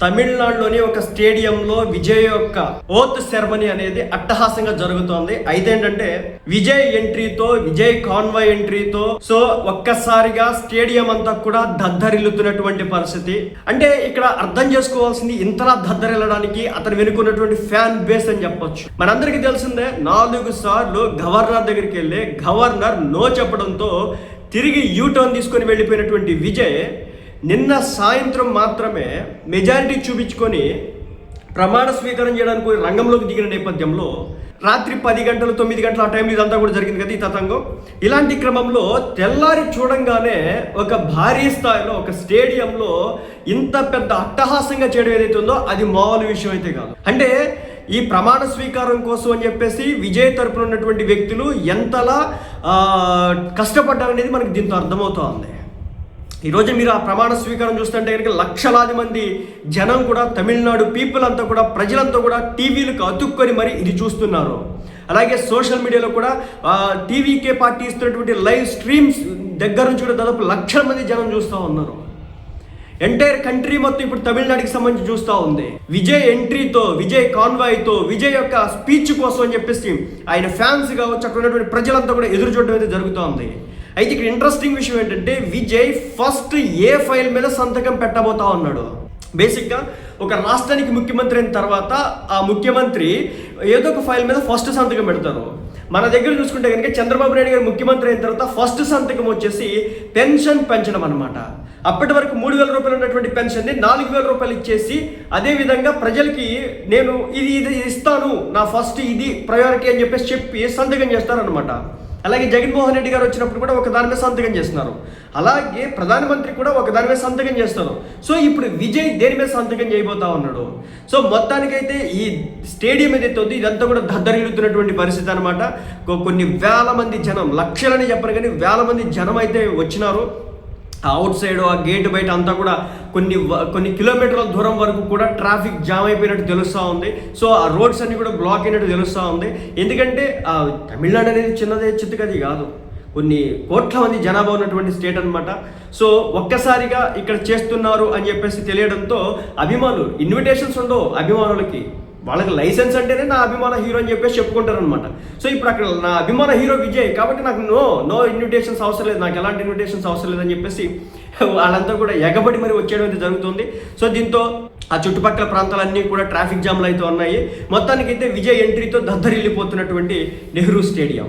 తమిళనాడులోని ఒక స్టేడియంలో విజయ్ యొక్క ఓత్ సెరమనీ అనేది అట్టహాసంగా జరుగుతోంది. అయితే ఏంటంటే విజయ్ ఎంట్రీతో, విజయ్ కాన్వాయ్ ఎంట్రీతో సో ఒక్కసారిగా స్టేడియం అంతా కూడా దద్దరిల్లుతున్నటువంటి పరిస్థితి. అంటే ఇక్కడ అర్థం చేసుకోవాల్సింది, ఇంతలా దద్దరిల్లడానికి అతను వెనుకున్నటువంటి ఫ్యాన్ బేస్ అని చెప్పొచ్చు. మనందరికీ తెలిసిందే 4 సార్లు గవర్నర్ దగ్గరికి వెళ్ళి గవర్నర్ నో చెప్పడంతో తిరిగి యూటర్న్ తీసుకొని వెళ్ళిపోయినటువంటి విజయ్ నిన్న సాయంత్రం మాత్రమే మెజారిటీ చూపించుకొని ప్రమాణ స్వీకారం చేయడానికి రంగంలోకి దిగిన నేపథ్యంలో రాత్రి 10 గంటలు 9 గంటల ఆ టైంలో ఇదంతా కూడా జరిగింది కదా ఈ తతంగం. ఇలాంటి క్రమంలో తెల్లారి చూడంగానే ఒక భారీ స్థాయిలో ఒక స్టేడియంలో ఇంత పెద్ద అట్టహాసంగా చేయడం ఏదైతే ఉందో అది మామూలు విషయం అయితే కాదు. అంటే ఈ ప్రమాణ స్వీకారం కోసం అని చెప్పేసి విజయ్ తరపున ఉన్నటువంటి వ్యక్తులు ఎంతలా కష్టపడ్డారనేది మనకు దీంతో అర్థమవుతోంది. ఈరోజు మీరు ఆ ప్రమాణ స్వీకారం చూస్తుంటే కనుక లక్షలాది మంది జనం కూడా, తమిళనాడు పీపుల్ అంతా కూడా, ప్రజలంతా కూడా టీవీలకు అతుక్కొని మరి ఇది చూస్తున్నారు. అలాగే సోషల్ మీడియాలో కూడా టీవీకే పార్టీ ఇస్తున్నటువంటి లైవ్ స్ట్రీమ్స్ దగ్గర నుంచి కూడా దాదాపు లక్షల మంది జనం చూస్తూ ఉన్నారు. ఎంటైర్ కంట్రీ మొత్తం ఇప్పుడు తమిళనాడుకి సంబంధించి చూస్తూ ఉంది. విజయ్ ఎంట్రీతో, విజయ్ కాన్వాయ్తో, విజయ్ యొక్క స్పీచ్ కోసం అని చెప్పేసి ఆయన ఫ్యాన్స్ కావచ్చు, అక్కడ ఉన్నటువంటి ప్రజలంతా కూడా ఎదురు చూడడం అయితే జరుగుతూ ఉంది. అయితే ఇక్కడ ఇంట్రెస్టింగ్ విషయం ఏంటంటే విజయ్ ఫస్ట్ ఏ ఫైల్ మీద సంతకం పెట్టబోతా ఉన్నాడు. బేసిక్గా ఒక రాష్ట్రానికి ముఖ్యమంత్రి అయిన తర్వాత ఆ ముఖ్యమంత్రి ఏదో ఒక ఫైల్ మీద ఫస్ట్ సంతకం పెడతారు. మన దగ్గర చూసుకుంటే కనుక చంద్రబాబు నాయుడు గారు ముఖ్యమంత్రి అయిన తర్వాత ఫస్ట్ సంతకం వచ్చేసి పెన్షన్ పెంచడం అనమాట. అప్పటి వరకు 3,000 రూపాయలు ఉన్నటువంటి పెన్షన్ని 4,000 రూపాయలు ఇచ్చేసి, అదేవిధంగా ప్రజలకి నేను ఇది ఇస్తాను, నా ఫస్ట్ ఇది ప్రయారిటీ అని చెప్పి సంతకం చేస్తారనమాట. అలాగే జగన్మోహన్ రెడ్డి గారు వచ్చినప్పుడు కూడా ఒక దాని మీద సంతకం చేస్తున్నారు. అలాగే ప్రధానమంత్రి కూడా ఒక దాని మీద సంతకం చేస్తారు. సో ఇప్పుడు విజయ్ దేని మీద సంతకం చేయబోతా ఉన్నాడు. సో మొత్తానికైతే ఈ స్టేడియం ఏదైతే ఉంది ఇదంతా కూడా దద్దరిల్లుతున్నటువంటి పరిస్థితి అనమాట. కొన్ని వేల మంది జనం, లక్షలని చెప్పను కానీ వేల మంది జనం అయితే వచ్చినారు. అవుట్ సైడ్ ఆ గేట్ బయట అంతా కూడా కొన్ని కిలోమీటర్ల దూరం వరకు కూడా ట్రాఫిక్ జామ్ అయిపోయినట్టు తెలుస్తూ ఉంది. సో ఆ రోడ్స్ అన్ని కూడా బ్లాక్ అయినట్టు తెలుస్తూ ఉంది. ఎందుకంటే తమిళనాడు అనేది చిన్నదే చిత్తకది కాదు, కొన్ని కోట్ల మంది జనాభా ఉన్నటువంటి స్టేట్ అనమాట. సో ఒక్కసారిగా ఇక్కడ చేస్తున్నారు అని చెప్పేసి తెలియడంతో అభిమానులు, ఇన్విటేషన్స్ ఉండవు అభిమానులకి, వాళ్ళకి లైసెన్స్ అంటేనే నా అభిమాన హీరో అని చెప్పేసి చెప్పుకుంటారు అనమాట. సో ఇప్పుడు అక్కడ నా అభిమాన హీరో విజయ్ కాబట్టి నాకు నో ఇన్విటేషన్స్ అవసరం లేదు, నాకు ఎలాంటి ఇన్విటేషన్స్ అవసరం లేదని చెప్పేసి వాళ్ళంతా కూడా ఎగబడి మరి వచ్చేయడం అయితే జరుగుతుంది. సో దీంతో ఆ చుట్టుపక్కల ప్రాంతాలన్నీ కూడా ట్రాఫిక్ జామ్లు అయితే ఉన్నాయి. మొత్తానికైతే విజయ్ ఎంట్రీతో దద్దరిల్లిపోతున్నటువంటి నెహ్రూ స్టేడియం.